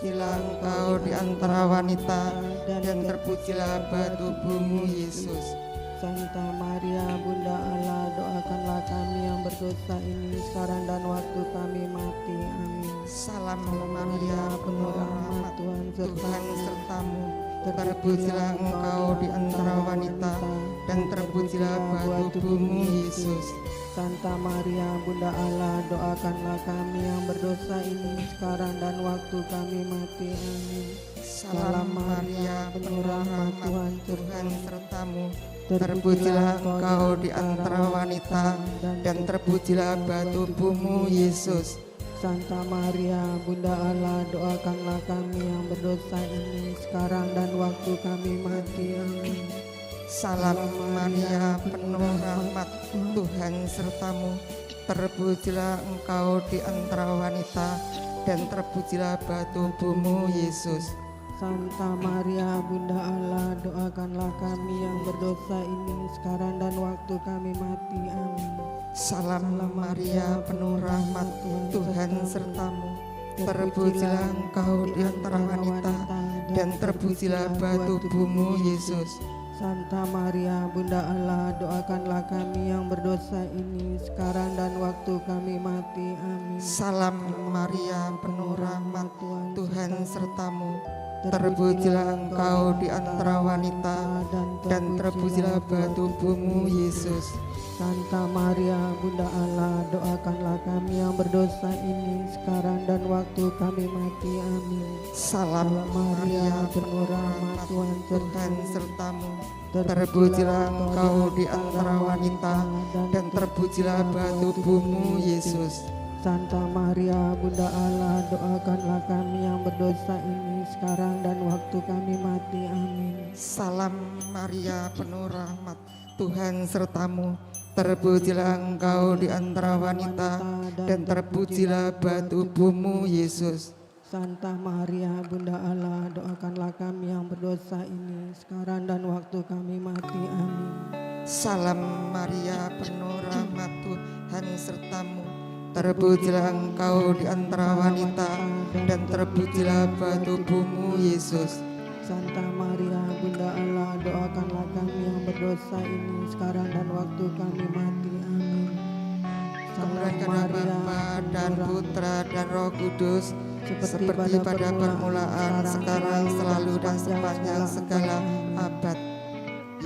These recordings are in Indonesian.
terpujilah Engkau di antara wanita, dan terpujilah buah tubuhmu Yesus. Santa Maria Bunda Allah, doakanlah kami yang berdosa ini sekarang dan waktu kami mati. Amin. Salam Maria, penuh rahmat, Tuhan sertamu. Terpujilah Engkau di antara wanita, dan terpujilah buah tubuhmu Yesus. Santa Maria Bunda Allah, doakanlah kami yang berdosa ini sekarang dan waktu kami mati. Amin. Salam Maria, penuh rahmat, Tuhan sertamu. Terpujilah Engkau di antara wanita, dan terpujilah buah tubuhmu Yesus. Santa Maria Bunda Allah, doakanlah kami yang berdosa ini sekarang dan waktu kami mati. Amin. Salam Maria, penuh rahmat, Tuhan sertamu. Terpujilah Engkau di antara wanita, dan terpujilah buah tubuhmu Yesus. Santa Maria Bunda Allah, doakanlah kami yang berdosa ini sekarang dan waktu kami mati. Amin. Salam Maria, penuh rahmat, Tuhan sertamu. Terpujilah Engkau di antara wanita, dan terpujilah buah tubuhmu Yesus. Santa Maria Bunda Allah, doakanlah kami yang berdosa ini sekarang dan waktu kami mati. Amin. Salam Maria, penuh rahmat, Tuhan sertamu. Terpujilah Engkau di antara wanita, dan terpujilah buah tubuhmu Yesus. Santa Maria Bunda Allah, doakanlah kami yang berdosa ini sekarang dan waktu kami mati. Amin. Salam Maria, penuh rahmat, Tuhan sertamu. Terpujilah Engkau di antara wanita, dan terpujilah buah tubuhmu Yesus. Santa Maria Bunda Allah, doakanlah kami yang berdosa ini sekarang dan waktu kami mati. Amin. Salam Maria, penuh rahmat, Tuhan sertamu. Terpujilah Engkau di antara wanita, dan terpujilah buah tubuhmu Yesus. Santa Maria Bunda Allah, doakanlah kami yang berdosa ini sekarang dan waktu kami mati. Amin. Salam Maria, penuh rahmat, Tuhan sertamu. Terpujilah Engkau di antara wanita, dan terpujilah buah tubuhmu Yesus. Santa Maria Bunda Allah, doakanlah kami yang berdosa ini sekarang dan waktu kami mati. Amin. Kemuliaan kepada Bapa dan Putra dan Roh Kudus, seperti pada permulaan, sekarang, selalu, dan sepanjang segala abad.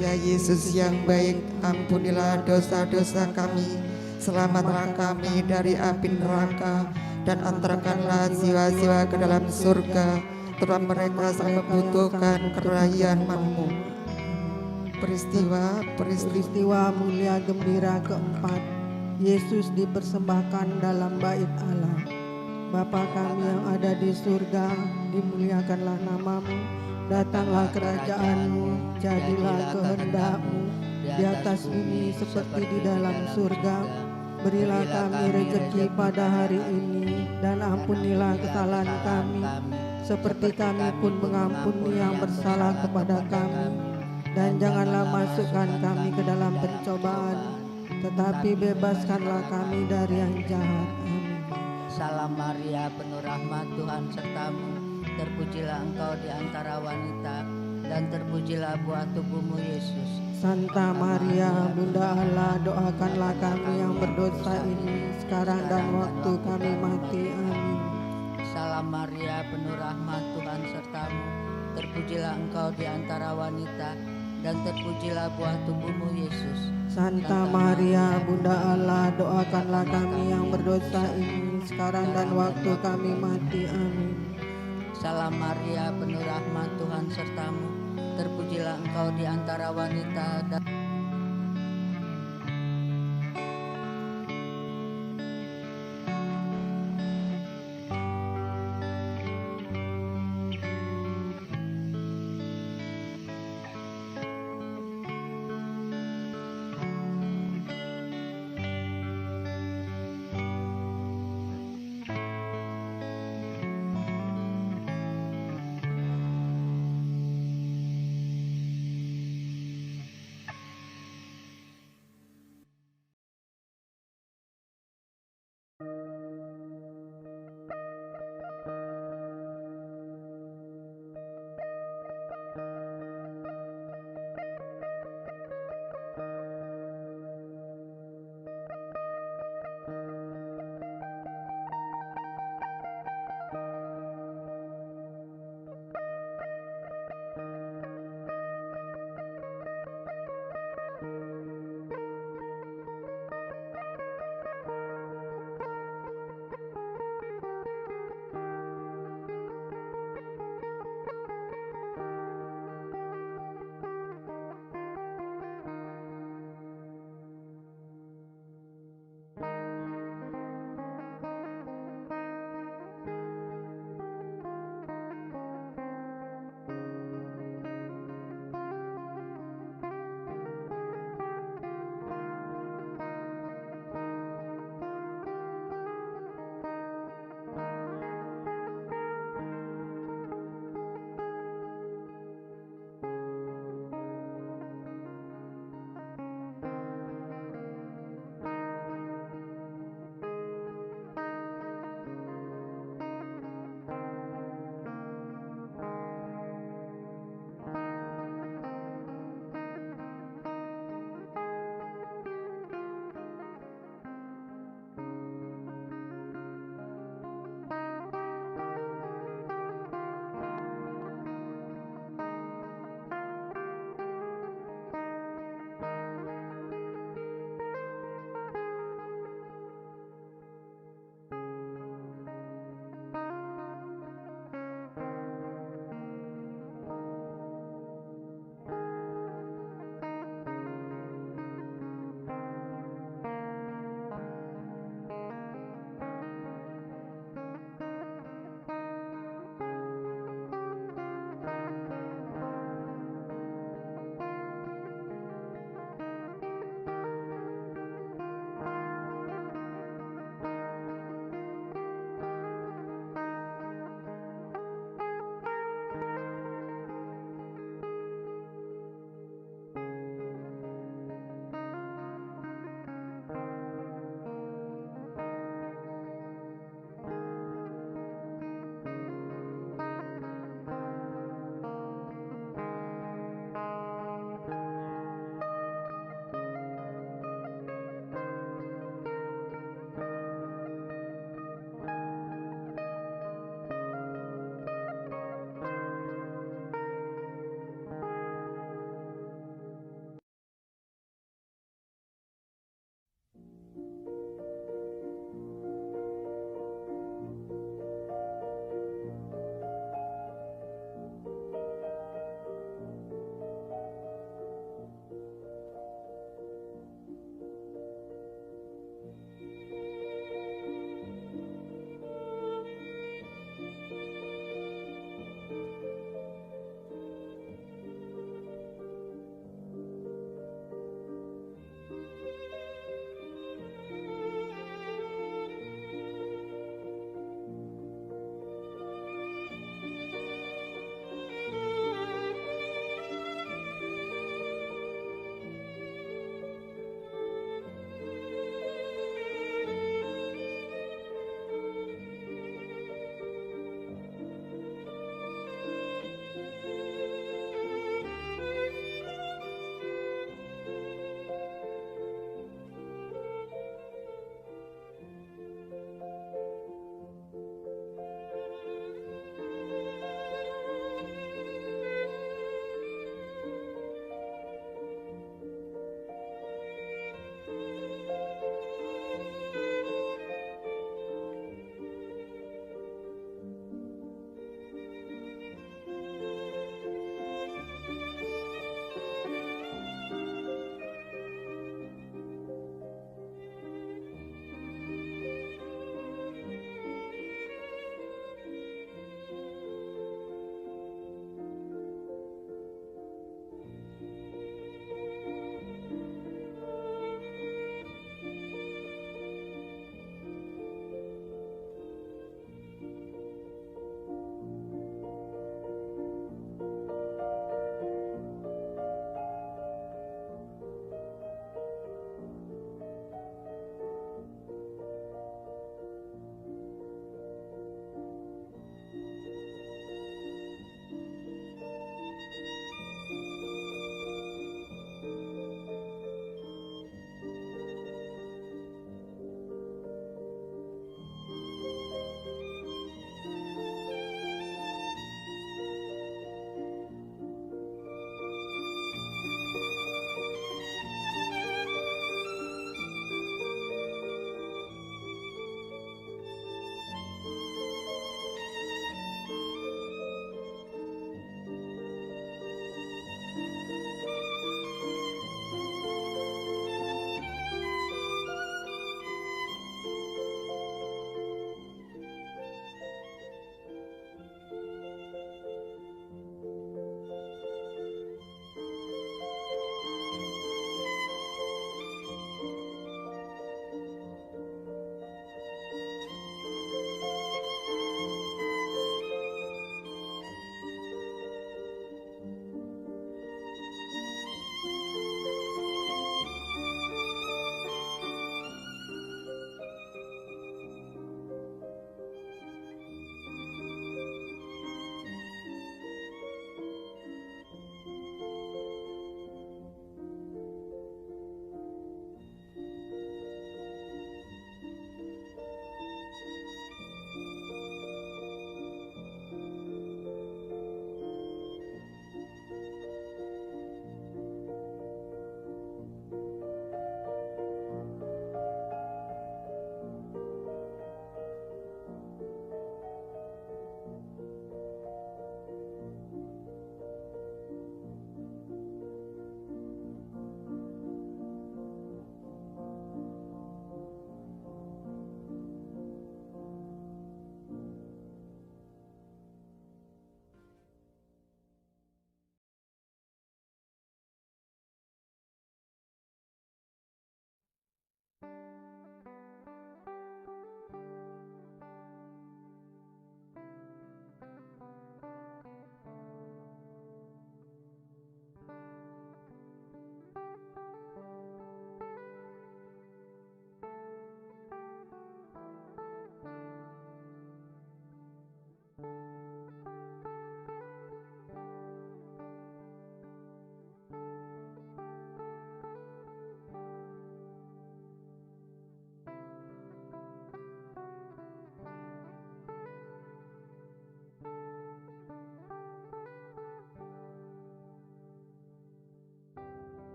Ya Yesus yang baik, ampunilah dosa-dosa kami, selamatlah kami dari api neraka, dan antarkanlah jiwa-jiwa ke dalam surga, terutama mereka yang membutuhkan kerahyaanmu. Peristiwa mulia gembira keempat, Yesus dipersembahkan dalam bait Allah. Bapa kami yang ada di surga, dimuliakanlah namamu, datanglah kerajaanmu, jadilah kehendak-mu di atas bumi seperti di dalam surga. Berilah kami rezeki pada hari ini, dan ampunilah kesalahan kami, seperti kami pun mengampuni yang bersalah kepada kami. Dan janganlah masukkan kami ke dalam pencobaan, tetapi bebaskanlah kami dari yang jahat. Amin. Salam Maria, penuh rahmat, Tuhan sertamu. Terpujilah Engkau di antara wanita, dan terpujilah buah tubuhmu Yesus. Santa Maria Bunda Allah, doakanlah kami yang berdosa ini sekarang dan waktu kami mati. Amin. Salam Maria, penuh rahmat, Tuhan sertamu. Terpujilah Engkau di antara wanita, dan terpujilah buah tubuhmu Yesus. Santa Maria Bunda Allah, doakanlah kami yang berdosa ini sekarang dan waktu kami mati. Amin. Salam Maria, penuh rahmat, Tuhan sertamu. Terpujilah Engkau di antara wanita, dan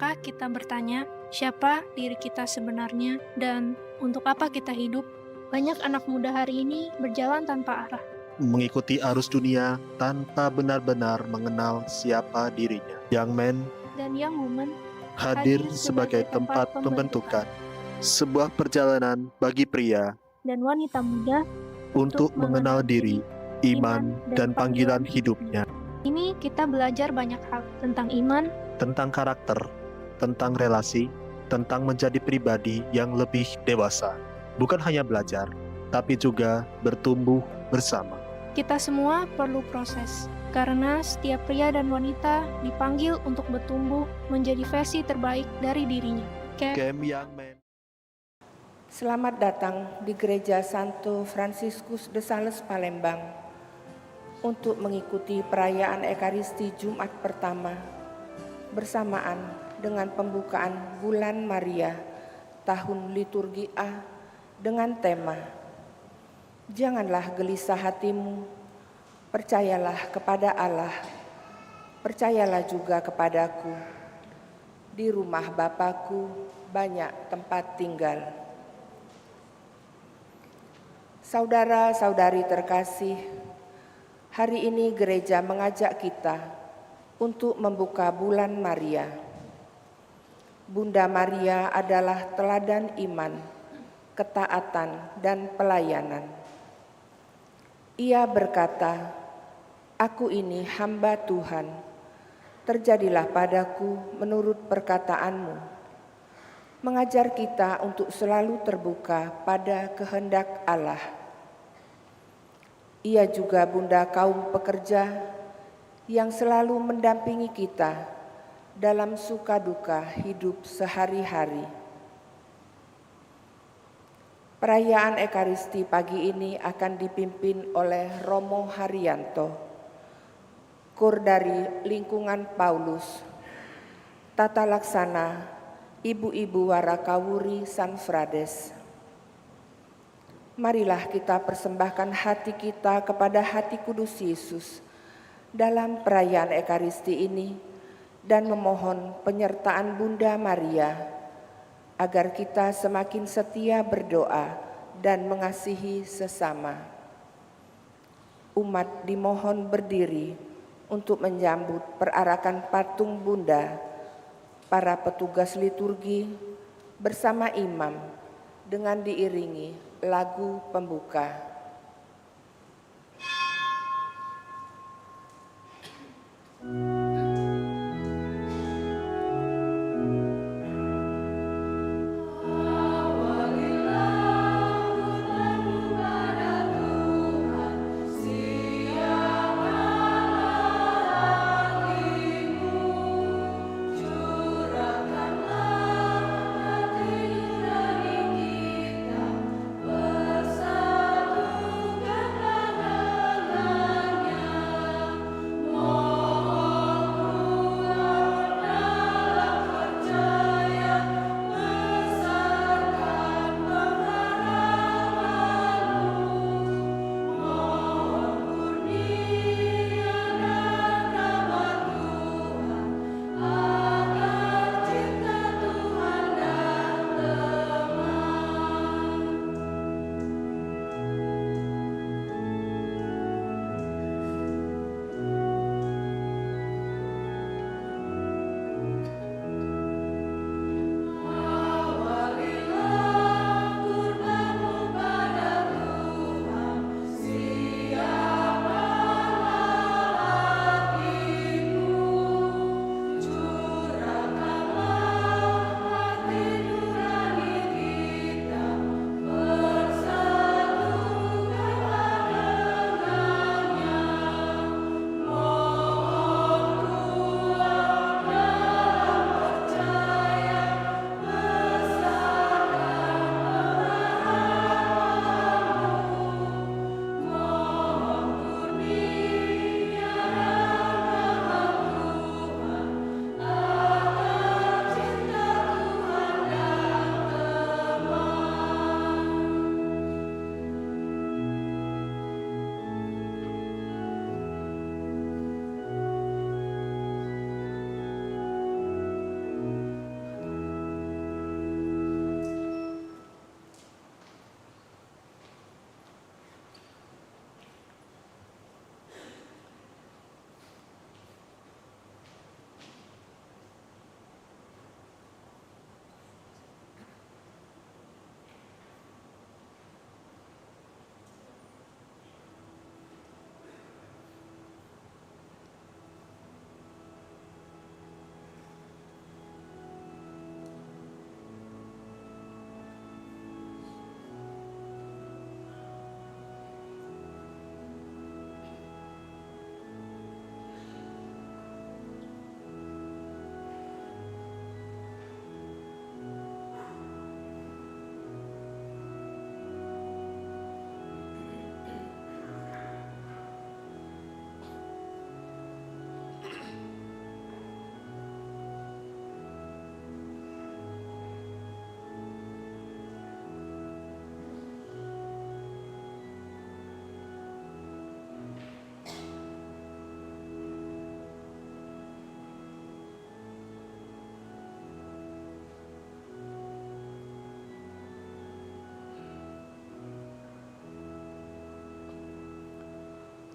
Pernahkah kita bertanya, siapa diri kita sebenarnya dan untuk apa kita hidup? Banyak anak muda hari ini berjalan tanpa arah. Mengikuti arus dunia tanpa benar-benar mengenal siapa dirinya. Young men Dan young woman hadir sebagai tempat pembentukan sebuah perjalanan bagi pria dan wanita muda untuk mengenal diri, iman, dan panggilan hidupnya, ini kita belajar banyak hal tentang iman, tentang karakter, tentang relasi, tentang menjadi pribadi yang lebih dewasa. Bukan hanya belajar, tapi juga bertumbuh bersama. kita semua perlu proses. Karena setiap pria dan wanita dipanggil untuk bertumbuh menjadi versi terbaik dari dirinya. Camp Young Men. Selamat datang di Gereja Santo Fransiskus de Sales Palembang untuk mengikuti perayaan Ekaristi Jumat pertama bersamaan dengan pembukaan Bulan Maria tahun liturgi A dengan tema Janganlah gelisah hatimu, percayalah kepada Allah, percayalah juga kepadaku. Di rumah Bapakku banyak tempat tinggal. Saudara-saudari terkasih, hari ini gereja mengajak kita untuk membuka bulan Maria. Bunda Maria adalah teladan iman, ketaatan, dan pelayanan. Ia berkata, "Aku ini hamba Tuhan, terjadilah padaku menurut perkataanmu." Mengajar kita untuk selalu terbuka pada kehendak Allah. Ia juga bunda kaum pekerja yang selalu mendampingi kita dalam suka duka hidup sehari-hari. Perayaan Ekaristi pagi ini akan dipimpin oleh Romo Haryanto, Kur dari Lingkungan Paulus, Tata Laksana Ibu-Ibu Warakawuri San Frades. Marilah kita persembahkan hati kita kepada hati kudus Yesus dalam perayaan Ekaristi ini dan memohon penyertaan Bunda Maria agar kita semakin setia berdoa dan mengasihi sesama. Umat dimohon berdiri untuk menyambut perarakan patung Bunda, para petugas liturgi bersama imam dengan diiringi lagu pembuka. Bersatu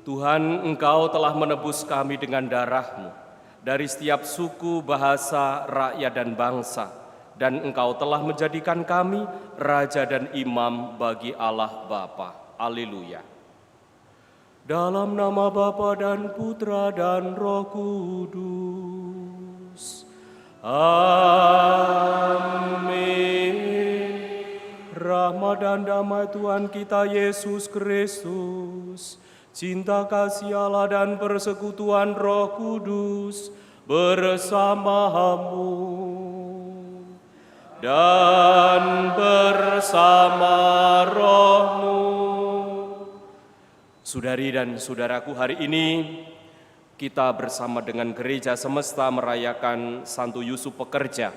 Tuhan, Engkau telah menebus kami dengan darah-Mu dari setiap suku, bahasa, rakyat, dan bangsa, dan Engkau telah menjadikan kami raja dan imam bagi Allah Bapa. Haleluya. Dalam nama Bapa dan Putra dan Roh Kudus. Amin. Rahmat dan damai Tuhan kita Yesus Kristus, cinta kasih Allah dan persekutuan Roh Kudus bersamamu dan bersama rohmu. Saudari dan saudaraku, hari ini kita bersama dengan gereja semesta merayakan Santo Yusuf Pekerja,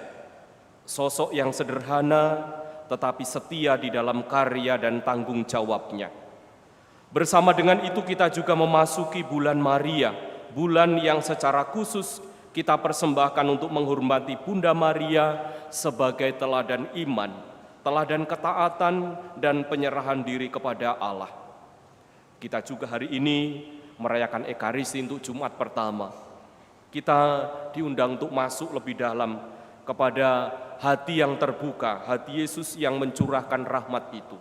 sosok yang sederhana tetapi setia di dalam karya dan tanggung jawabnya. Bersama dengan itu kita juga memasuki bulan Maria, bulan yang secara khusus kita persembahkan untuk menghormati Bunda Maria sebagai teladan iman, teladan ketaatan dan penyerahan diri kepada Allah. Kita juga hari ini merayakan Ekaristi untuk Jumat pertama. Kita diundang untuk masuk lebih dalam kepada hati yang terbuka, hati Yesus yang mencurahkan rahmat itu.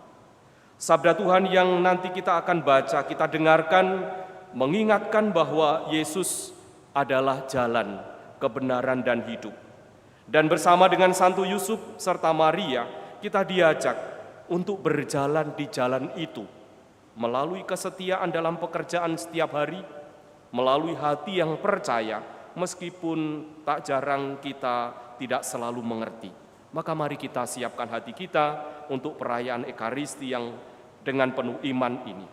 Sabda Tuhan yang nanti kita akan baca, kita dengarkan, mengingatkan bahwa Yesus adalah jalan, kebenaran, dan hidup. Dan bersama dengan Santo Yusuf serta Maria, kita diajak untuk berjalan di jalan itu, melalui kesetiaan dalam pekerjaan setiap hari, melalui hati yang percaya, meskipun tak jarang kita tidak selalu mengerti. Maka mari kita siapkan hati kita untuk perayaan Ekaristi yang dengan penuh iman ini.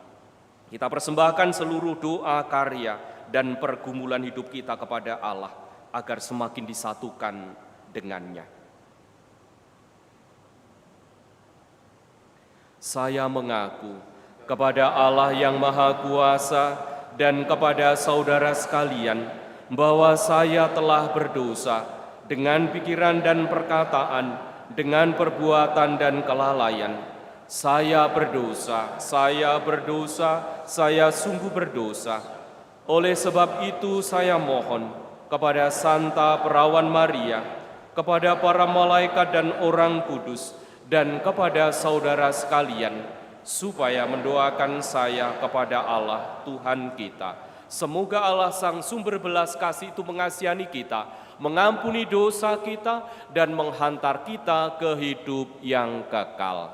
Kita persembahkan seluruh doa, karya, dan pergumulan hidup kita kepada Allah agar semakin disatukan dengannya. Saya mengaku kepada Allah yang Maha Kuasa dan kepada saudara sekalian bahwa saya telah berdosa dengan pikiran dan perkataan, dengan perbuatan dan kelalaian. Saya berdosa, saya sungguh berdosa. Oleh sebab itu saya mohon kepada Santa Perawan Maria, kepada para malaikat dan orang kudus, dan kepada saudara sekalian, supaya mendoakan saya kepada Allah Tuhan kita. Semoga Allah Sang Sumber Belas Kasih itu mengasihani kita, mengampuni dosa kita, dan menghantar kita ke hidup yang kekal.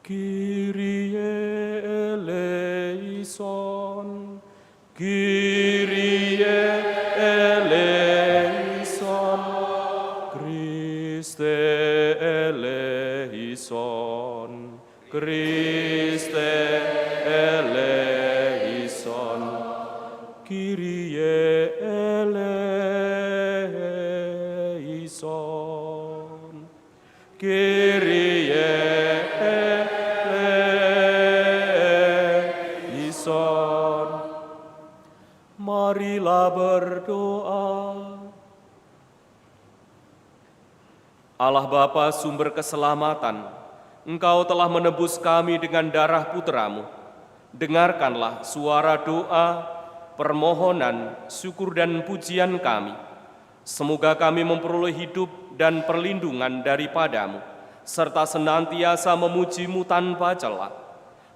Kyrie eleison, Kyrie eleison, Christe eleison, Christe eleison, Kyrie eleison, Kyrie eleison. Marilah berdoa. Allah Bapa sumber keselamatan, Engkau telah menebus kami dengan darah Putra-Mu. Dengarkanlah suara doa, permohonan, syukur dan pujian kami. Semoga kami memperoleh hidup dan perlindungan daripada-Mu, serta senantiasa memuji-Mu tanpa celah.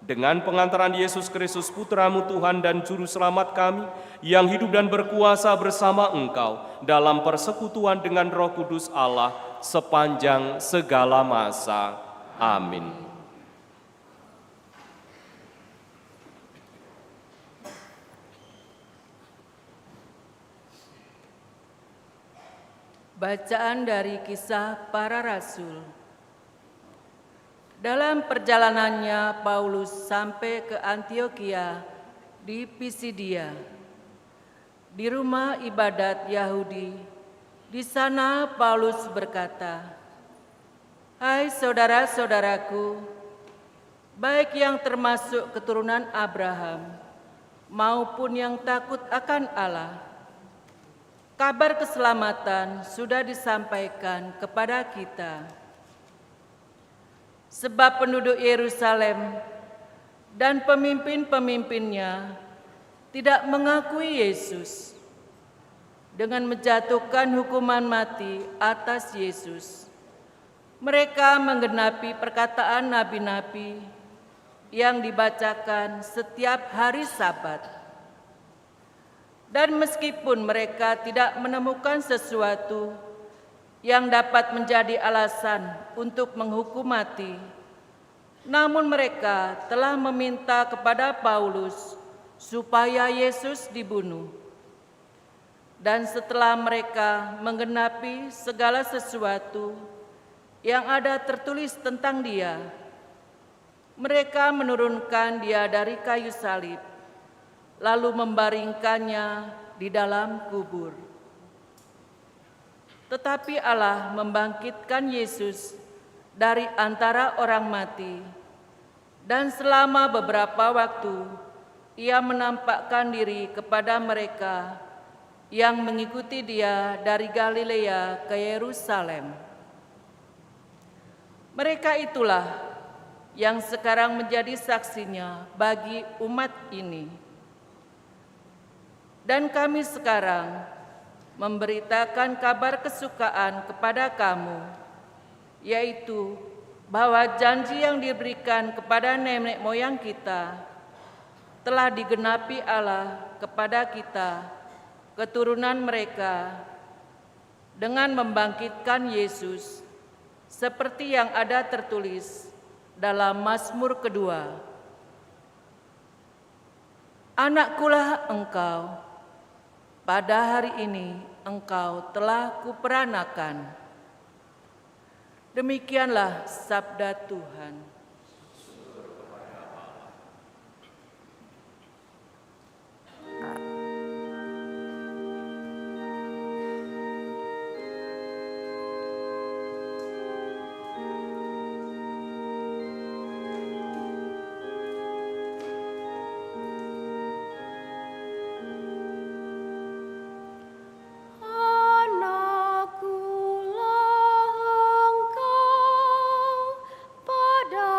Dengan pengantaran Yesus Kristus Putra-Mu Tuhan dan Juru Selamat kami, yang hidup dan berkuasa bersama Engkau dalam persekutuan dengan Roh Kudus Allah sepanjang segala masa. Amin. Bacaan dari Kisah Para Rasul. Dalam perjalanannya Paulus sampai ke Antiokhia di Pisidia, di rumah ibadat Yahudi. Di sana Paulus berkata, "Hai saudara-saudaraku, baik yang termasuk keturunan Abraham maupun yang takut akan Allah, kabar keselamatan sudah disampaikan kepada kita. Sebab penduduk Yerusalem dan pemimpin-pemimpinnya tidak mengakui Yesus dengan menjatuhkan hukuman mati atas Yesus. Mereka menggenapi perkataan nabi-nabi yang dibacakan setiap hari Sabat. Dan meskipun mereka tidak menemukan sesuatu yang dapat menjadi alasan untuk menghukum mati, namun mereka telah meminta kepada Paulus supaya Yesus dibunuh. Dan setelah mereka menggenapi segala sesuatu yang ada tertulis tentang dia, mereka menurunkan dia dari kayu salib, lalu membaringkannya di dalam kubur. Tetapi Allah membangkitkan Yesus dari antara orang mati, dan selama beberapa waktu Ia menampakkan diri kepada mereka yang mengikuti Dia dari Galilea ke Yerusalem. Mereka itulah yang sekarang menjadi saksinya bagi umat ini. Dan kami sekarang memberitakan kabar kesukaan kepada kamu, yaitu bahwa janji yang diberikan kepada nenek moyang kita telah digenapi Allah kepada kita, keturunan mereka, dengan membangkitkan Yesus, seperti yang ada tertulis dalam Mazmur kedua. Anakkulah engkau, pada hari ini engkau telah kuperanakan. Demikianlah sabda Tuhan. Anakkulah engkau, pada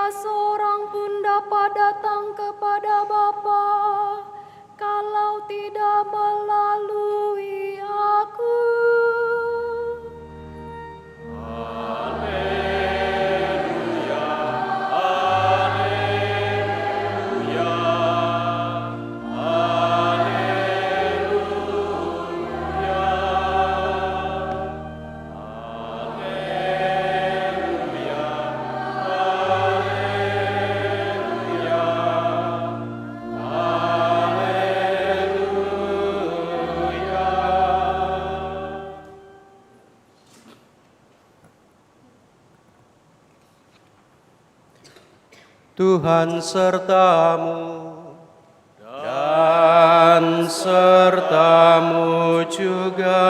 tidak seorang pun dapat datang kepada Bapa kalau tidak melalui Aku. Tuhan sertamu dan sertamu juga.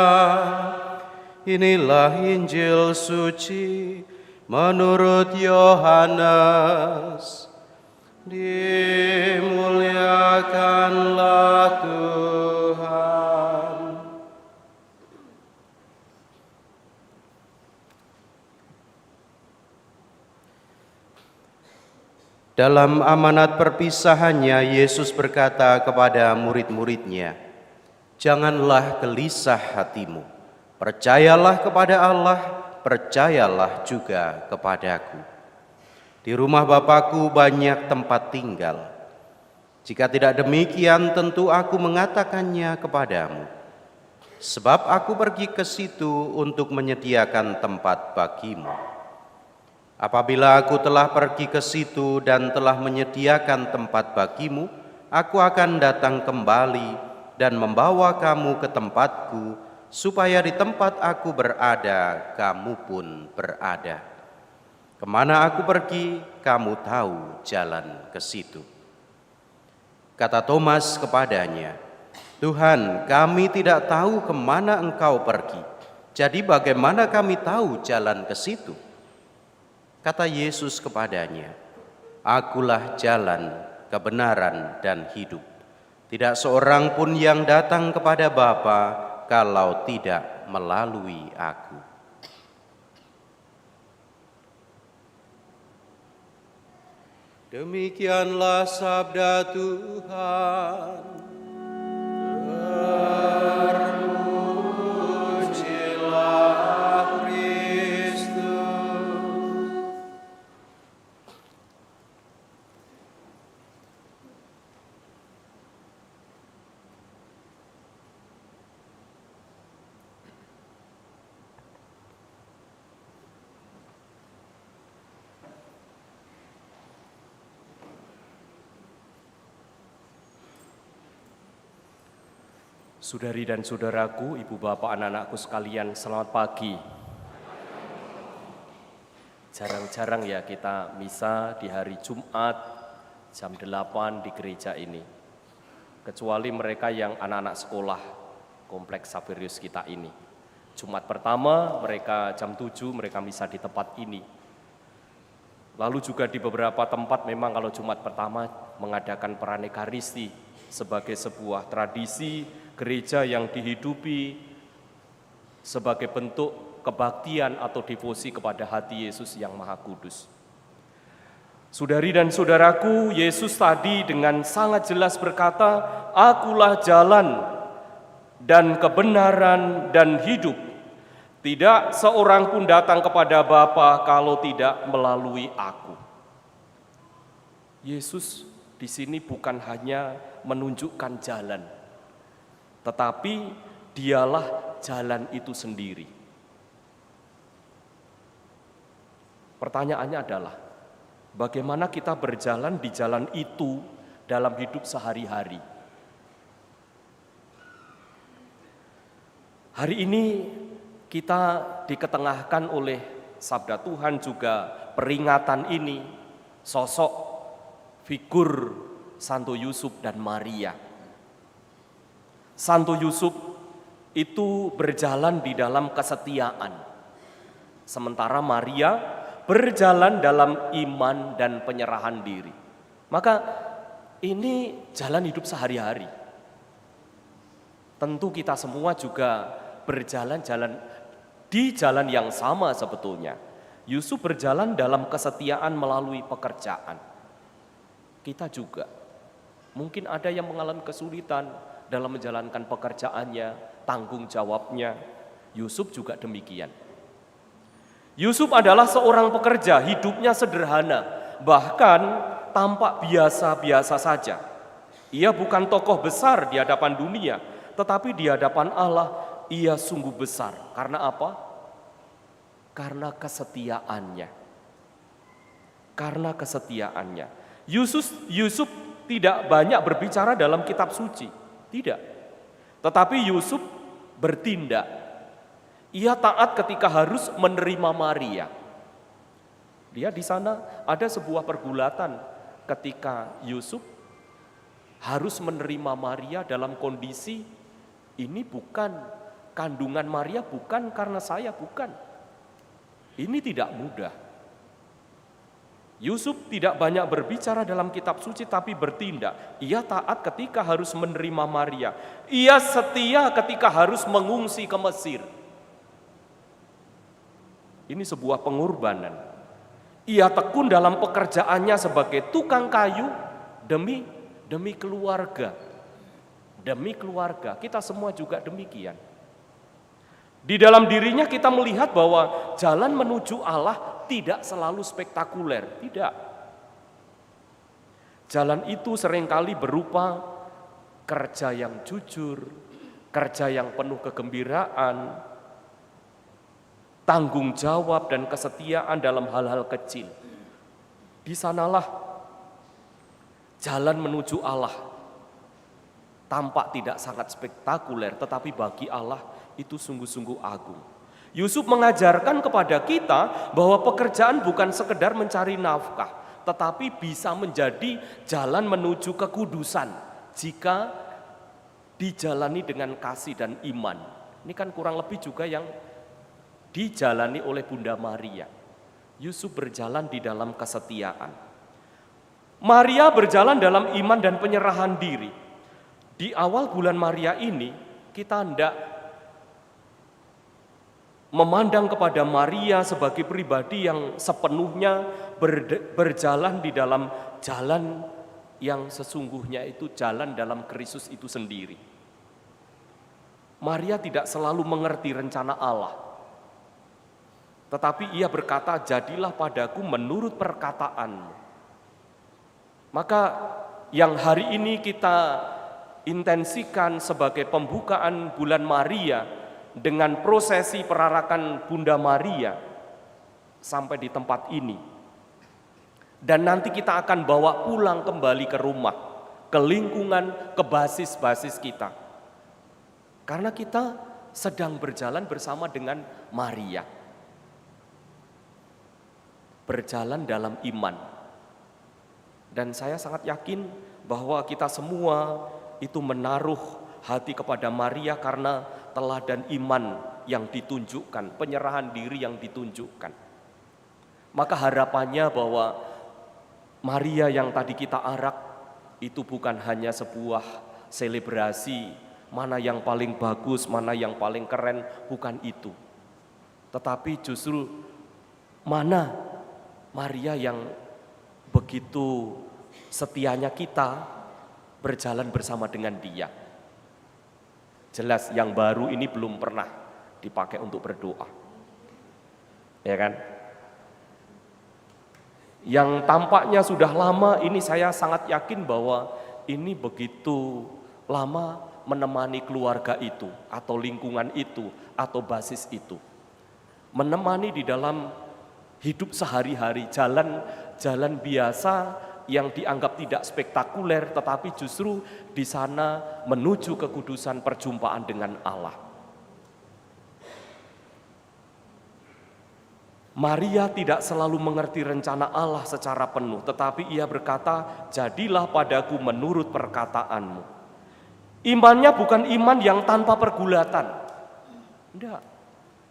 Inilah Injil suci menurut Yohanes. Dimuliakanlah Tuhan. Dalam amanat perpisahannya, Yesus berkata kepada murid-muridnya, "Janganlah gelisah hatimu, percayalah kepada Allah, percayalah juga kepadaku. Di rumah Bapa-Ku banyak tempat tinggal. Jika tidak demikian, tentu Aku mengatakannya kepadamu. Sebab Aku pergi ke situ untuk menyediakan tempat bagimu. Apabila Aku telah pergi ke situ dan telah menyediakan tempat bagimu, Aku akan datang kembali dan membawa kamu ke tempatku, supaya di tempat Aku berada, kamu pun berada. Kemana Aku pergi, kamu tahu jalan ke situ." Kata Thomas kepadanya, "Tuhan, kami tidak tahu kemana Engkau pergi. Jadi bagaimana kami tahu jalan ke situ?" Kata Yesus kepadanya, "Akulah jalan, kebenaran, dan hidup. Tidak seorang pun yang datang kepada Bapa kalau tidak melalui Aku." Demikianlah sabda Tuhan. Terpujilah Kristus. Saudari dan saudaraku, ibu bapak, anak-anakku sekalian, selamat pagi. Jarang-jarang ya kita misa di hari Jumat jam 8 di gereja ini. Kecuali mereka yang anak-anak sekolah Kompleks Saverius kita ini. Jumat pertama mereka jam 7 mereka misa di tempat ini. Lalu juga di beberapa tempat memang kalau Jumat pertama mengadakan Pranekaristi sebagai sebuah tradisi gereja yang dihidupi sebagai bentuk kebaktian atau devosi kepada hati Yesus yang Maha Kudus. Saudari dan saudaraku, Yesus tadi dengan sangat jelas berkata, "Akulah jalan dan kebenaran dan hidup. Tidak seorang pun datang kepada Bapa kalau tidak melalui Aku." Yesus di sini bukan hanya menunjukkan jalan, tetapi dialah jalan itu sendiri. Pertanyaannya adalah, bagaimana kita berjalan di jalan itu dalam hidup sehari-hari? Hari ini kita diketengahkan oleh sabda Tuhan juga peringatan ini, sosok figur Santo Yusuf dan Maria. Santo Yusuf itu berjalan di dalam kesetiaan, sementara Maria berjalan dalam iman dan penyerahan diri. Maka ini jalan hidup sehari-hari. Tentu kita semua juga berjalan di jalan yang sama sebetulnya, Yusuf berjalan dalam kesetiaan melalui pekerjaan. Kita juga. Mungkin ada yang mengalami kesulitan dalam menjalankan pekerjaannya, tanggung jawabnya. Yusuf juga demikian. Yusuf adalah seorang pekerja, hidupnya sederhana, bahkan tampak biasa-biasa saja. Ia bukan tokoh besar di hadapan dunia, tetapi di hadapan Allah ia sungguh besar. Karena apa? Karena kesetiaannya. Karena kesetiaannya. Yusuf tidak banyak berbicara dalam kitab suci, tidak. Tetapi Yusuf bertindak. Ia taat ketika harus menerima Maria. Dia di sana ada sebuah pergulatan ketika Yusuf harus menerima Maria dalam kondisi ini bukan kandungan Maria, bukan karena saya, bukan. Ini tidak mudah. Yusuf tidak banyak berbicara dalam kitab suci tapi bertindak. Ia taat ketika harus menerima Maria. Ia setia ketika harus mengungsi ke Mesir. Ini sebuah pengorbanan. Ia tekun dalam pekerjaannya sebagai tukang kayu demi keluarga. Demi keluarga, kita semua juga demikian. Di dalam dirinya kita melihat bahwa jalan menuju Allah tidak selalu spektakuler, tidak. Jalan itu seringkali berupa kerja yang jujur, kerja yang penuh kegembiraan, tanggung jawab dan kesetiaan dalam hal-hal kecil. Di sanalah jalan menuju Allah. Tampak tidak sangat spektakuler, tetapi bagi Allah itu sungguh-sungguh agung. Yusuf mengajarkan kepada kita bahwa pekerjaan bukan sekedar mencari nafkah, tetapi bisa menjadi jalan menuju kekudusan jika dijalani dengan kasih dan iman. Ini kan kurang lebih juga yang dijalani oleh Bunda Maria. Yusuf berjalan di dalam kesetiaan. Maria berjalan dalam iman dan penyerahan diri. Di awal bulan Maria ini, kita hendak memandang kepada Maria sebagai pribadi yang sepenuhnya berjalan di dalam jalan yang sesungguhnya itu jalan dalam Kristus itu sendiri. Maria tidak selalu mengerti rencana Allah. Tetapi ia berkata, jadilah padaku menurut perkataanmu. Maka yang hari ini kita intensikan sebagai pembukaan bulan Maria dengan prosesi perarakan Bunda Maria sampai di tempat ini. Dan nanti kita akan bawa pulang kembali ke rumah, ke lingkungan, ke basis-basis kita. Karena kita sedang berjalan bersama dengan Maria. Berjalan dalam iman. Dan saya sangat yakin bahwa kita semua itu menaruh hati kepada Maria karena teladan iman yang ditunjukkan, penyerahan diri yang ditunjukkan. Maka harapannya bahwa Maria yang tadi kita arak itu bukan hanya sebuah selebrasi, mana yang paling bagus, mana yang paling keren, bukan itu. Tetapi justru mana Maria yang begitu setianya kita berjalan bersama dengan dia. Jelas yang baru ini belum pernah dipakai untuk berdoa. Ya kan? Yang tampaknya sudah lama ini saya sangat yakin bahwa ini begitu lama menemani keluarga itu atau lingkungan itu atau basis itu. Menemani di dalam hidup sehari-hari, jalan biasa yang dianggap tidak spektakuler, tetapi justru di sana menuju kekudusan perjumpaan dengan Allah. Maria tidak selalu mengerti rencana Allah secara penuh, tetapi ia berkata, jadilah padaku menurut perkataanmu. Imannya bukan iman yang tanpa pergulatan. Tidak.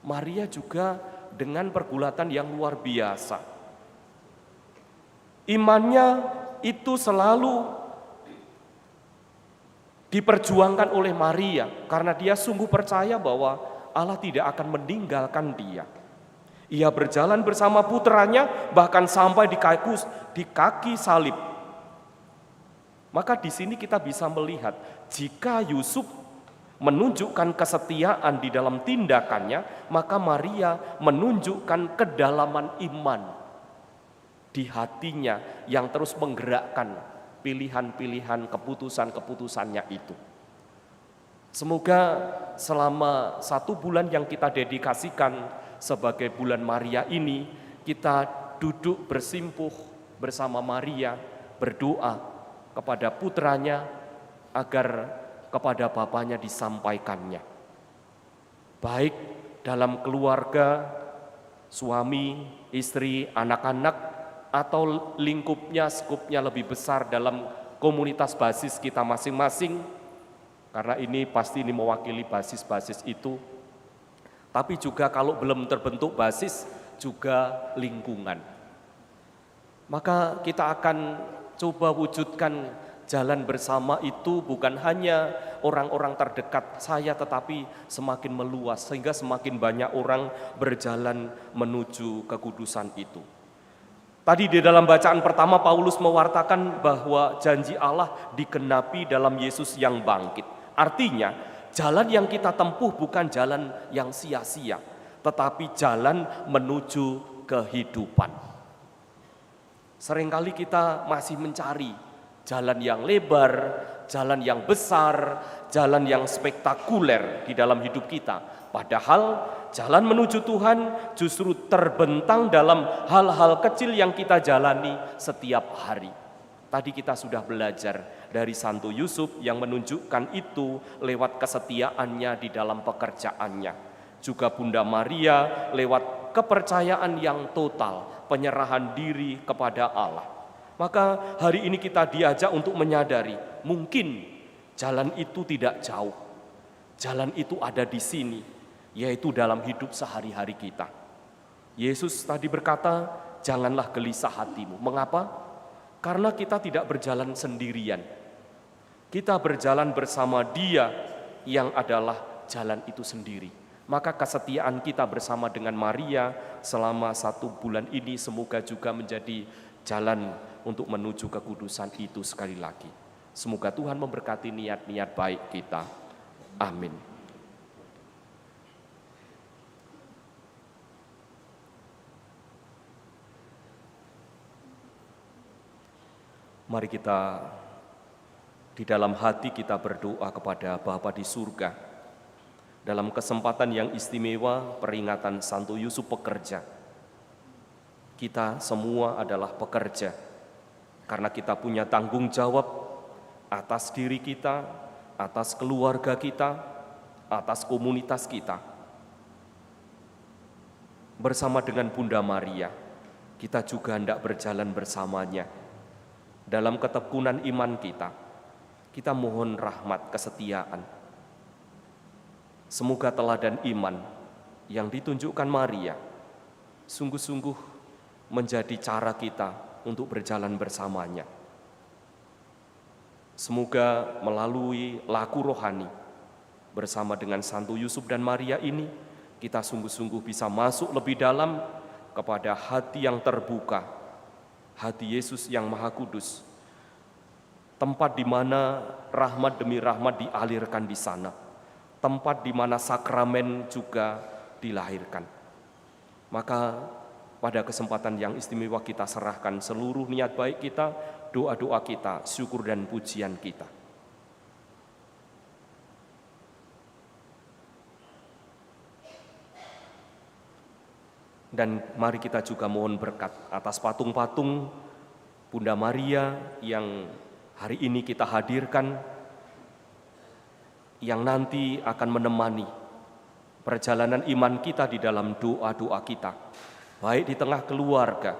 Maria juga dengan pergulatan yang luar biasa. Imannya itu selalu diperjuangkan oleh Maria karena dia sungguh percaya bahwa Allah tidak akan meninggalkan dia. Ia berjalan bersama putranya bahkan sampai di kaki salib. Maka di sini kita bisa melihat jika Yusuf menunjukkan kesetiaan di dalam tindakannya, maka Maria menunjukkan kedalaman iman di hatinya yang terus menggerakkan pilihan-pilihan keputusan-keputusannya itu. Semoga selama 1 bulan yang kita dedikasikan sebagai bulan Maria ini, kita duduk bersimpuh bersama Maria, berdoa kepada putranya agar kepada Bapaknya disampaikannya. Baik dalam keluarga, suami, istri, anak-anak, atau lingkupnya, skupnya lebih besar dalam komunitas basis kita masing-masing, karena ini pasti ini mewakili basis-basis itu. Tapi juga kalau belum terbentuk basis, juga lingkungan. Maka kita akan coba wujudkan jalan bersama itu bukan hanya orang-orang terdekat saya, tetapi semakin meluas sehingga semakin banyak orang berjalan menuju kekudusan itu. Tadi di dalam bacaan pertama Paulus mewartakan bahwa janji Allah digenapi dalam Yesus yang bangkit. Artinya jalan yang kita tempuh bukan jalan yang sia-sia, tetapi jalan menuju kehidupan. Seringkali kita masih mencari jalan yang lebar, jalan yang besar, jalan yang spektakuler di dalam hidup kita. Padahal jalan menuju Tuhan justru terbentang dalam hal-hal kecil yang kita jalani setiap hari. Tadi kita sudah belajar dari Santo Yusuf yang menunjukkan itu lewat kesetiaannya di dalam pekerjaannya. Juga Bunda Maria lewat kepercayaan yang total, penyerahan diri kepada Allah. Maka hari ini kita diajak untuk menyadari, mungkin jalan itu tidak jauh. Jalan itu ada di sini, yaitu dalam hidup sehari-hari kita. Yesus tadi berkata, janganlah gelisah hatimu. Mengapa? Karena kita tidak berjalan sendirian. Kita berjalan bersama Dia yang adalah jalan itu sendiri. Maka kesetiaan kita bersama dengan Maria selama 1 bulan ini semoga juga menjadi jalan untuk menuju kekudusan itu sekali lagi. Semoga Tuhan memberkati niat-niat baik kita. Amin. Mari kita di dalam hati kita berdoa kepada Bapa di surga. Dalam kesempatan yang istimewa peringatan Santo Yusuf Pekerja. Kita semua adalah pekerja. Karena kita punya tanggung jawab atas diri kita, atas keluarga kita, atas komunitas kita. Bersama dengan Bunda Maria, kita juga hendak berjalan bersamanya. Dalam ketekunan iman kita mohon rahmat kesetiaan. Semoga teladan iman yang ditunjukkan Maria sungguh-sungguh menjadi cara kita untuk berjalan bersamanya. Semoga melalui laku rohani bersama dengan Santo Yusuf dan Maria ini, kita sungguh-sungguh bisa masuk lebih dalam kepada hati yang terbuka, hati Yesus yang Maha Kudus, tempat di mana rahmat demi rahmat dialirkan di sana, tempat di mana sakramen juga dilahirkan. Maka pada kesempatan yang istimewa kita serahkan seluruh niat baik kita, doa-doa kita, syukur dan pujian kita. Dan mari kita juga mohon berkat atas patung-patung Bunda Maria yang hari ini kita hadirkan, yang nanti akan menemani perjalanan iman kita di dalam doa-doa kita, baik di tengah keluarga,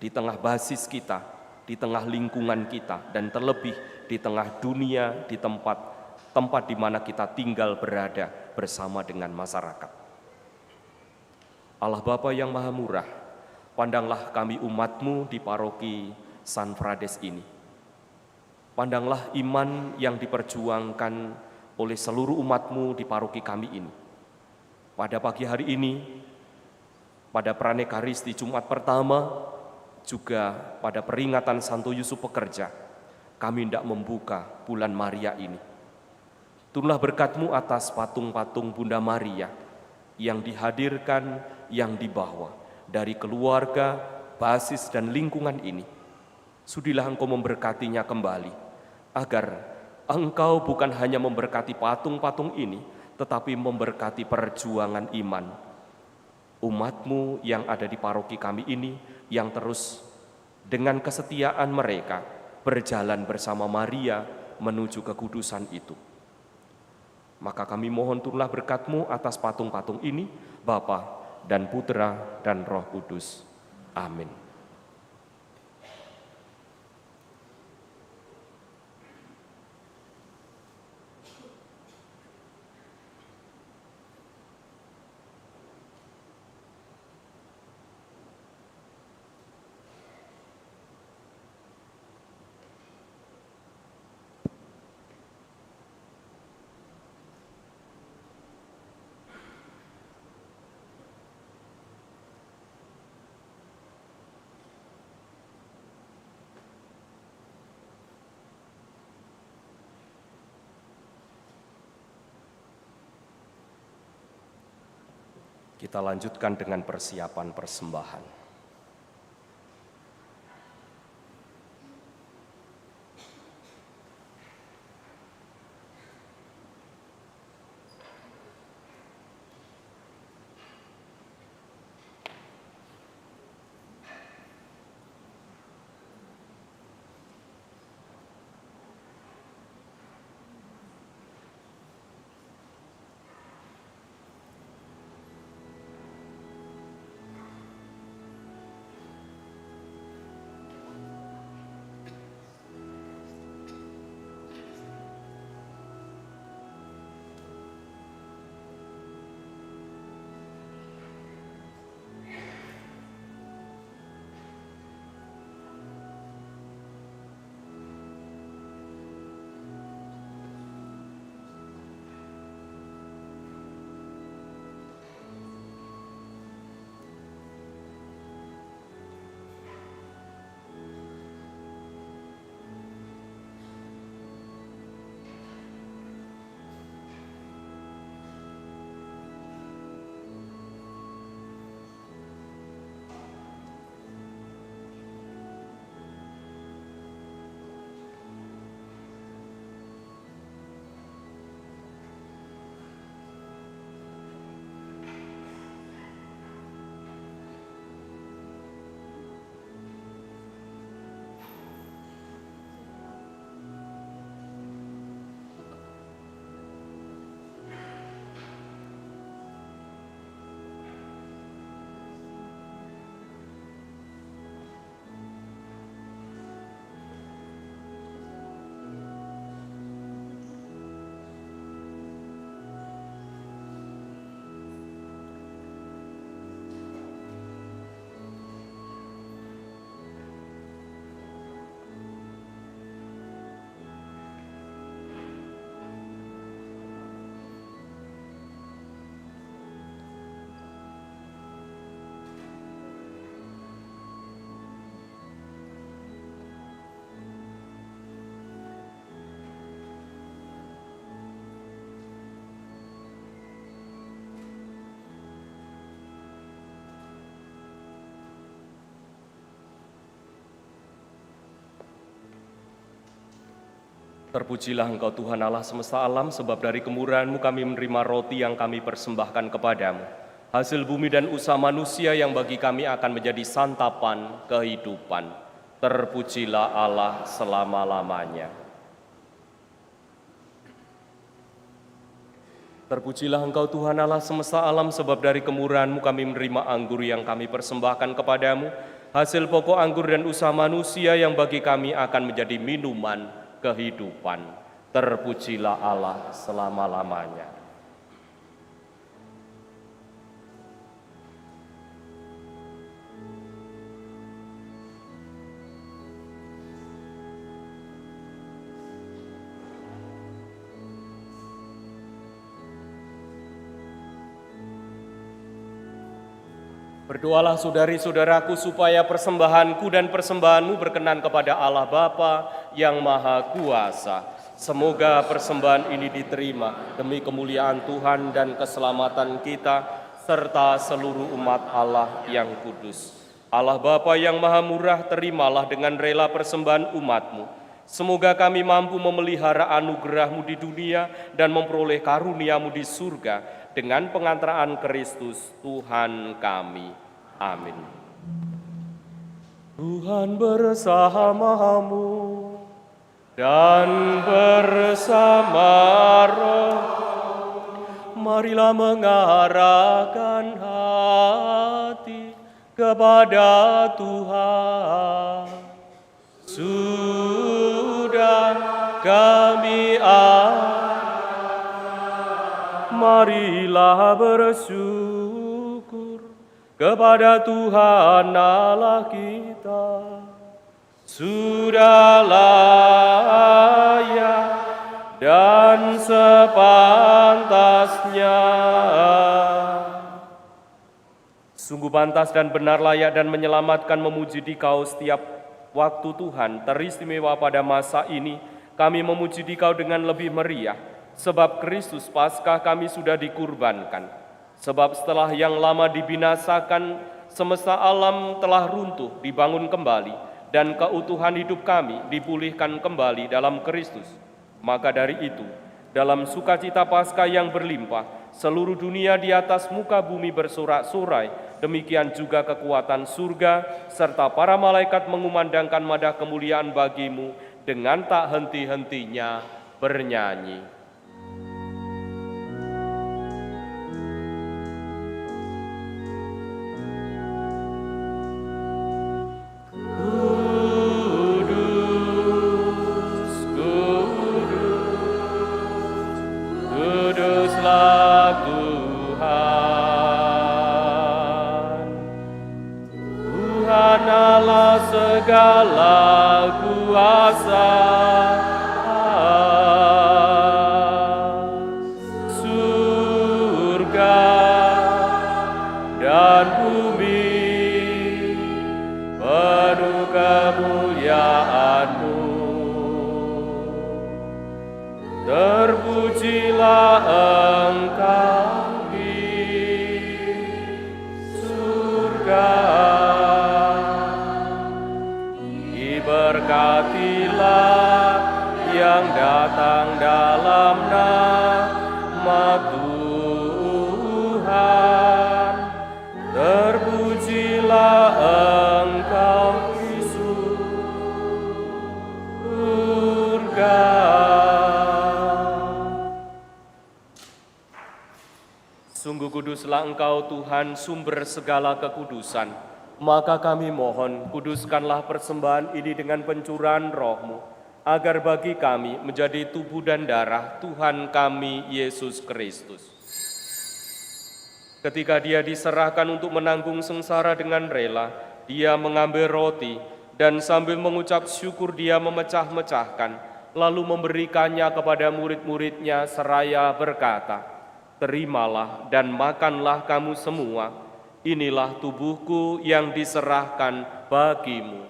di tengah basis kita, di tengah lingkungan kita, dan terlebih di tengah dunia, di tempat di mana kita tinggal berada bersama dengan masyarakat. Allah Bapa yang Maha Murah, pandanglah kami umat-Mu di paroki San Frades ini. Pandanglah iman yang diperjuangkan oleh seluruh umat-Mu di paroki kami ini. Pada pagi hari ini, pada Pranekaristi Jumat pertama, juga pada peringatan Santo Yusuf Pekerja, kami hendak membuka bulan Maria ini. Turunlah berkat-Mu atas patung-patung Bunda Maria yang dihadirkan, yang dibawa dari keluarga, basis dan lingkungan ini. Sudilah Engkau memberkatinya kembali, agar Engkau bukan hanya memberkati patung-patung ini, tetapi memberkati perjuangan iman umat-Mu yang ada di paroki kami ini, yang terus dengan kesetiaan mereka berjalan bersama Maria menuju kekudusan itu. Maka kami mohon turunlah berkat-Mu atas patung-patung ini, Bapa dan Putra dan Roh Kudus. Amin. Kita lanjutkan dengan persiapan persembahan. Terpujilah Engkau Tuhan Allah semesta alam, sebab dari kemurahan-Mu kami menerima roti yang kami persembahkan kepadamu. Hasil bumi dan usaha manusia yang bagi kami akan menjadi santapan kehidupan. Terpujilah Allah selama-lamanya. Terpujilah Engkau Tuhan Allah semesta alam, sebab dari kemurahan-Mu kami menerima anggur yang kami persembahkan kepadamu. Hasil pokok anggur dan usaha manusia yang bagi kami akan menjadi minuman kehidupan. Terpujilah Allah selama-lamanya. Berdoalah saudari-saudaraku supaya persembahanku dan persembahanmu berkenan kepada Allah Bapa yang Maha Kuasa. Semoga persembahan ini diterima demi kemuliaan Tuhan dan keselamatan kita, serta seluruh umat Allah yang kudus. Allah Bapa yang Maha Murah, terimalah dengan rela persembahan umat-Mu. Semoga kami mampu memelihara anugerah-Mu di dunia dan memperoleh karunia-Mu di surga dengan pengantaraan Kristus Tuhan kami. Amin. Tuhan bersamamu dan bersama roh. Marilah mengarahkan hati kepada Tuhan. Sudah kami marilah bersyukur kepada Tuhan Allah kita. Sudah layak dan sepantasnya. Sungguh pantas dan benar, layak dan menyelamatkan, memuji Dikau setiap waktu Tuhan. Teristimewa pada masa ini kami memuji Dikau dengan lebih meriah, sebab Kristus Paskah kami sudah dikurbankan. Sebab setelah yang lama dibinasakan, semesta alam telah runtuh, dibangun kembali, dan keutuhan hidup kami dipulihkan kembali dalam Kristus. Maka dari itu, dalam sukacita Paskah yang berlimpah, seluruh dunia di atas muka bumi bersorak-sorai, demikian juga kekuatan surga, serta para malaikat mengumandangkan madah kemuliaan bagi-Mu dengan tak henti-hentinya bernyanyi. Segala kuasa, surga dan bumi penuh kemuliaan-Mu. Terpujilah Engkau di surga. Berkatilah yang datang dalam nama Tuhan. Terpujilah Engkau di surga. Sungguh kuduslah Engkau Tuhan, sumber segala kekudusan. Maka kami mohon, kuduskanlah persembahan ini dengan pencurahan Roh-Mu, agar bagi kami menjadi tubuh dan darah Tuhan kami Yesus Kristus. Ketika Dia diserahkan untuk menanggung sengsara dengan rela, Dia mengambil roti dan sambil mengucap syukur Dia memecah-mecahkan, lalu memberikannya kepada murid-murid-Nya seraya berkata, "Terimalah dan makanlah kamu semua. Inilah tubuhku yang diserahkan bagimu."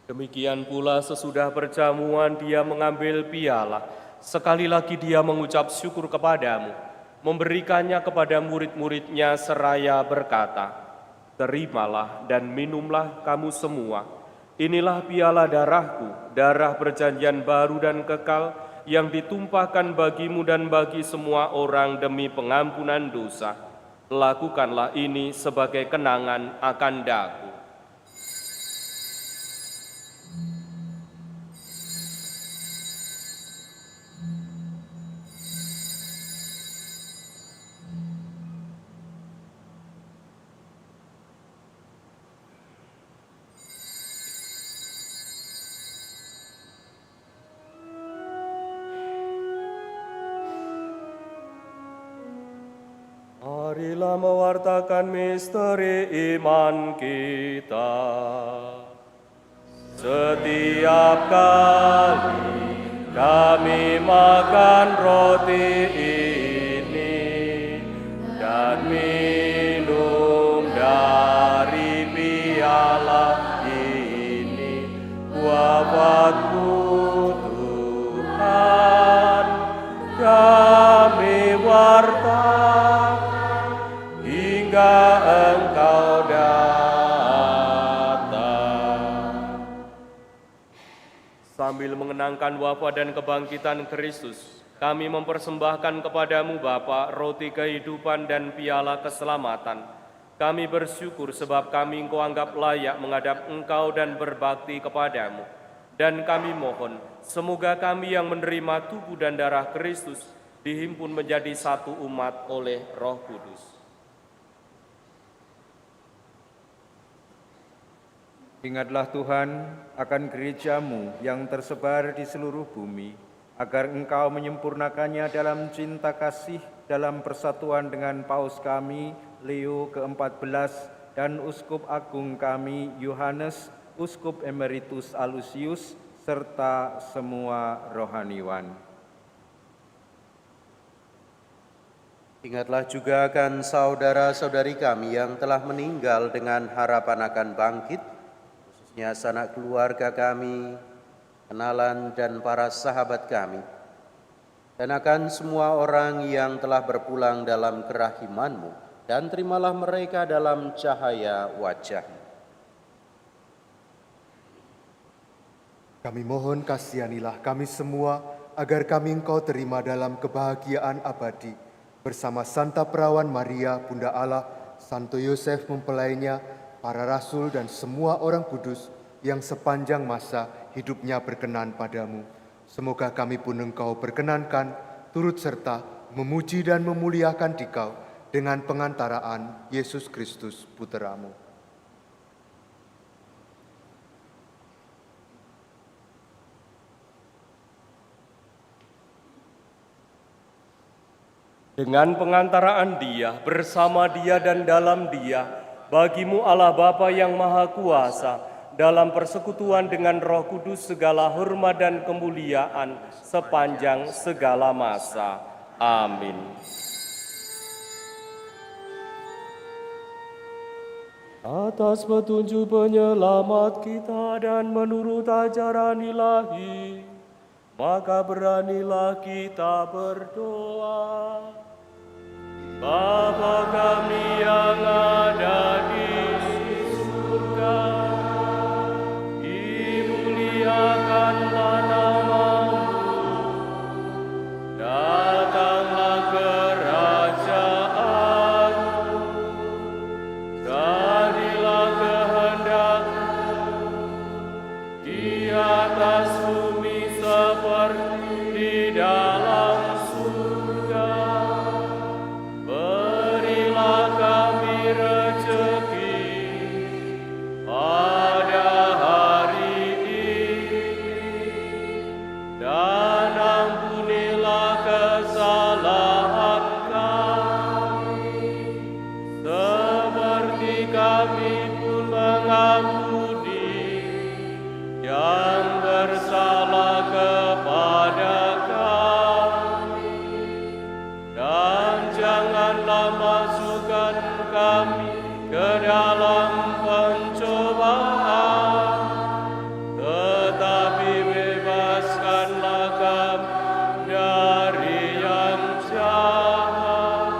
Demikian pula sesudah perjamuan Dia mengambil piala. Sekali lagi Dia mengucap syukur kepadamu, memberikannya kepada murid-murid-Nya seraya berkata, "Terimalah dan minumlah kamu semua. Inilah piala darah-Ku, darah perjanjian baru dan kekal, yang ditumpahkan bagimu dan bagi semua orang demi pengampunan dosa. Lakukanlah ini sebagai kenangan akan Aku." Marilah mewartakan misteri iman kita. Setiap kali kami makan roti ini dan minum dari piala ini, wafatmu Tuhan kami wartakan hingga Engkau datang. Sambil mengenangkan wafat dan kebangkitan Kristus, kami mempersembahkan kepadamu Bapa roti kehidupan dan piala keselamatan. Kami bersyukur sebab kami Engkau anggap layak menghadap Engkau dan berbakti kepadamu. Dan kami mohon, semoga kami yang menerima tubuh dan darah Kristus dihimpun menjadi satu umat oleh Roh Kudus. Ingatlah Tuhan akan gereja-Mu yang tersebar di seluruh bumi, agar Engkau menyempurnakannya dalam cinta kasih dalam persatuan dengan Paus kami, Leo ke-14, dan Uskup Agung kami, Yohanes, Uskup Emeritus Alusius, serta semua rohaniwan. Ingatlah juga akan saudara-saudari kami yang telah meninggal dengan harapan akan bangkit, khususnya sanak keluarga kami, kenalan dan para sahabat kami, dan akan semua orang yang telah berpulang dalam kerahiman-Mu, dan terimalah mereka dalam cahaya wajah-Mu. Kami mohon kasihanilah kami semua, agar kami Engkau terima dalam kebahagiaan abadi, bersama Santa Perawan Maria, Bunda Allah, Santo Yosef mempelainya, para rasul dan semua orang kudus yang sepanjang masa hidupnya berkenan padamu. Semoga kami pun Engkau berkenankan, turut serta memuji dan memuliakan Dikau dengan pengantaraan Yesus Kristus Putra-Mu. Dengan pengantaraan Dia, bersama Dia dan dalam Dia, bagimu Allah Bapa yang Maha Kuasa, dalam persekutuan dengan Roh Kudus segala hormat dan kemuliaan sepanjang segala masa. Amin. Atas petunjuk penyelamat kita dan menurut ajaran ilahi, maka beranilah kita berdoa. Bapa kami yang ada di surga, dimuliakanlah nama-Mu, datanglah kerajaan-Mu, jadilah kehendak-Mu di atas bumi seperti di dalam surga. Berilah kami rezeki pada hari ini, dan ampunilah kesalahan kami, seperti kami pun mengampuni yang bersalah kepada kami, dan janganlah masukkan kami ke dalam pencobaan, tetapi bebaskanlah kami dari yang jahat,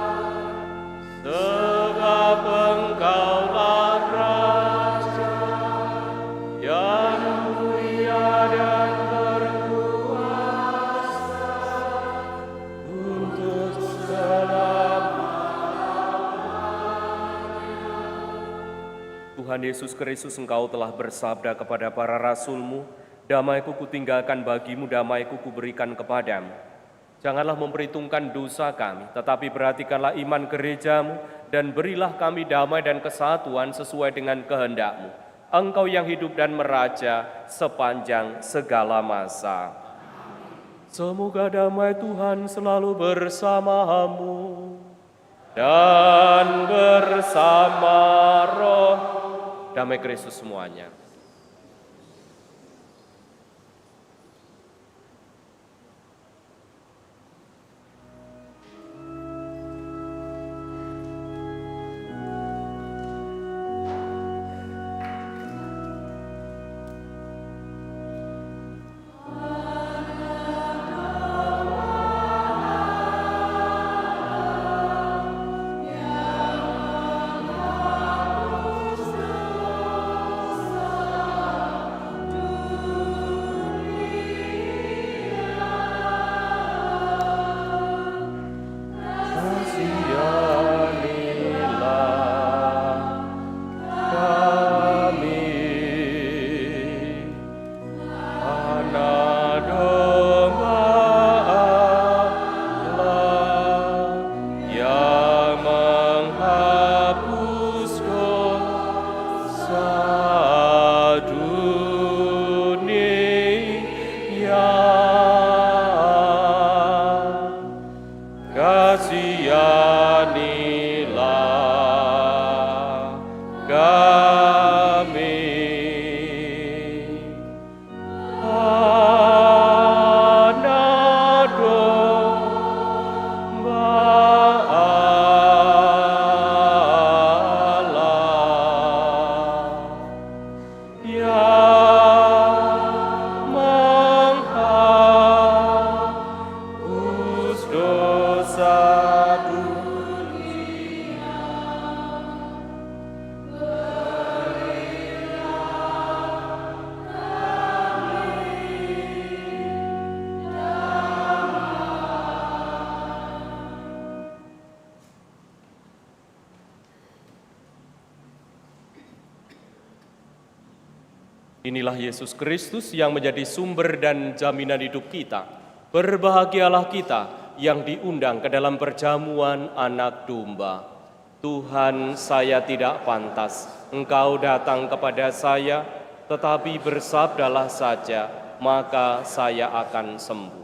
sebab Engkaulah Raja yang mulia dan berkuasa untuk Tuhan Yesus Kristus, Engkau telah bersabda kepada para rasul-Mu, damai-Ku kutinggalkan bagimu, damai-Ku kuberikan kepadamu. Janganlah memperhitungkan dosa kami, tetapi perhatikanlah iman gereja-Mu, dan berilah kami damai dan kesatuan sesuai dengan kehendak-Mu. Engkau yang hidup dan meraja sepanjang segala masa. Semoga damai Tuhan selalu bersamamu dan bersama roh. Damai Kristus semuanya. Inilah Yesus Kristus yang menjadi sumber dan jaminan hidup kita. Berbahagialah kita yang diundang ke dalam perjamuan Anak Domba. Tuhan, saya tidak pantas Engkau datang kepada saya, tetapi bersabdalah saja, maka saya akan sembuh.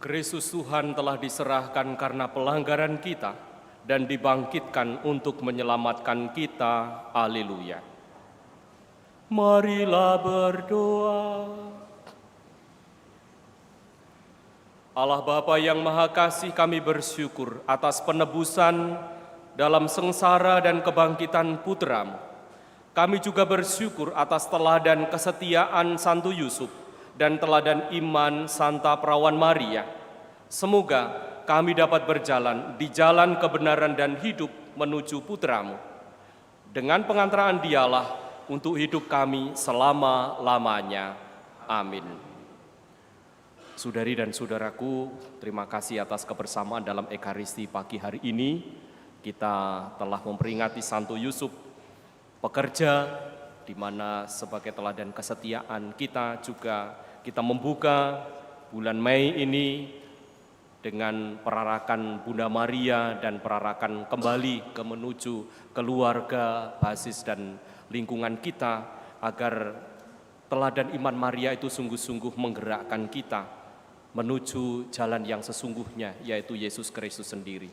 Kristus Tuhan telah diserahkan karena pelanggaran kita dan dibangkitkan untuk menyelamatkan kita. Haleluya. Marilah berdoa. Allah Bapa yang Maha Kasih, kami bersyukur atas penebusan dalam sengsara dan kebangkitan Putra-Mu. Kami juga bersyukur atas teladan kesetiaan Santo Yusuf dan teladan iman Santa Perawan Maria. Semoga kami dapat berjalan di jalan kebenaran dan hidup menuju Putra-Mu. Dengan pengantaraan Dialah untuk hidup kami selama-lamanya. Amin. Saudari dan saudaraku, terima kasih atas kebersamaan dalam Ekaristi pagi hari ini. Kita telah memperingati Santo Yusuf, pekerja, di mana sebagai teladan kesetiaan kita juga kita membuka bulan Mei ini dengan perarakan Bunda Maria dan perarakan kembali ke menuju keluarga, basis dan lingkungan kita, agar teladan iman Maria itu sungguh-sungguh menggerakkan kita menuju jalan yang sesungguhnya, yaitu Yesus Kristus sendiri.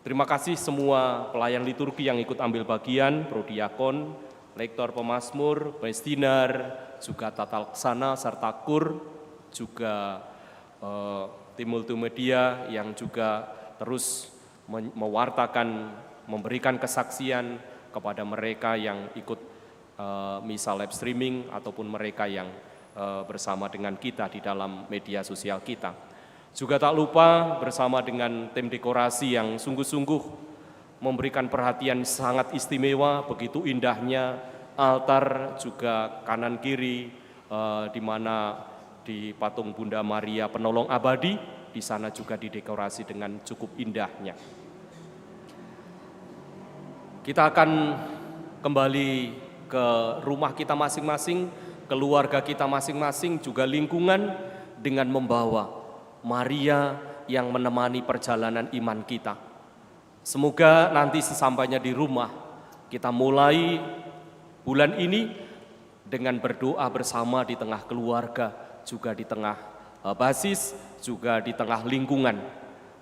Terima kasih semua pelayan liturgi yang ikut ambil bagian, prodiakon, lektor pemazmur, pestinar, juga tata laksana, serta kur, juga tim multimedia yang juga terus mewartakan, memberikan kesaksian kepada mereka yang ikut misa live streaming ataupun mereka yang bersama dengan kita di dalam media sosial kita. Juga tak lupa bersama dengan tim dekorasi yang sungguh-sungguh memberikan perhatian sangat istimewa, begitu indahnya altar juga kanan kiri, di mana di patung Bunda Maria Penolong Abadi, di sana juga didekorasi dengan cukup indahnya. Kita akan kembali ke rumah kita masing-masing, keluarga kita masing-masing, juga lingkungan, dengan membawa Maria yang menemani perjalanan iman kita. Semoga nanti sesampainya di rumah, kita mulai bulan ini dengan berdoa bersama di tengah keluarga, juga di tengah basis, juga di tengah lingkungan.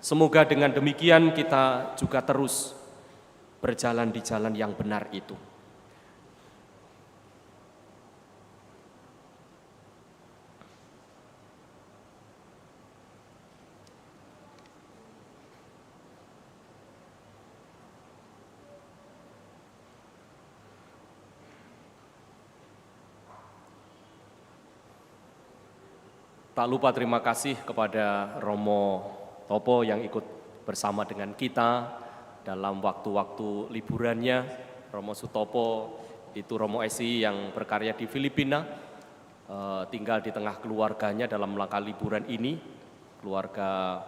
Semoga dengan demikian kita juga terus berjalan di jalan yang benar itu. Tak lupa terima kasih kepada Romo Topo yang ikut bersama dengan kita dalam waktu-waktu liburannya. Romo Sutopo itu Romo SI yang berkarya di Filipina, tinggal di tengah keluarganya dalam langkah liburan ini, keluarga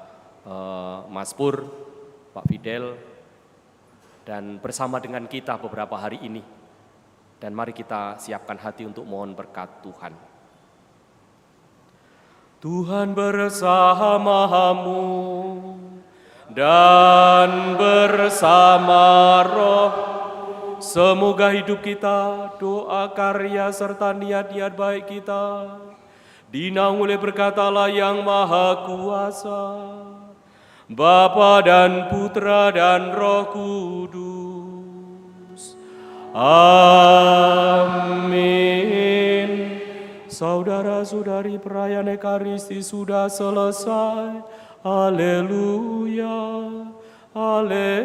Mas Pur, Pak Fidel, dan bersama dengan kita beberapa hari ini. Dan mari kita siapkan hati untuk mohon berkat Tuhan. Tuhan bersamamu dan bersama roh. Semoga hidup kita, doa, karya, serta niat-niat baik kita dinaungi oleh berkat Allah yang Maha Kuasa, Bapa dan Putra dan Roh Kudus. Amin. Saudara-saudari, perayaan Ekaristi sudah selesai. Haleluya, haleluya.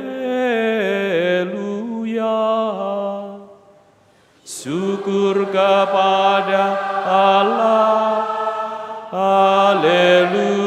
Syukur kepada Allah. Haleluya.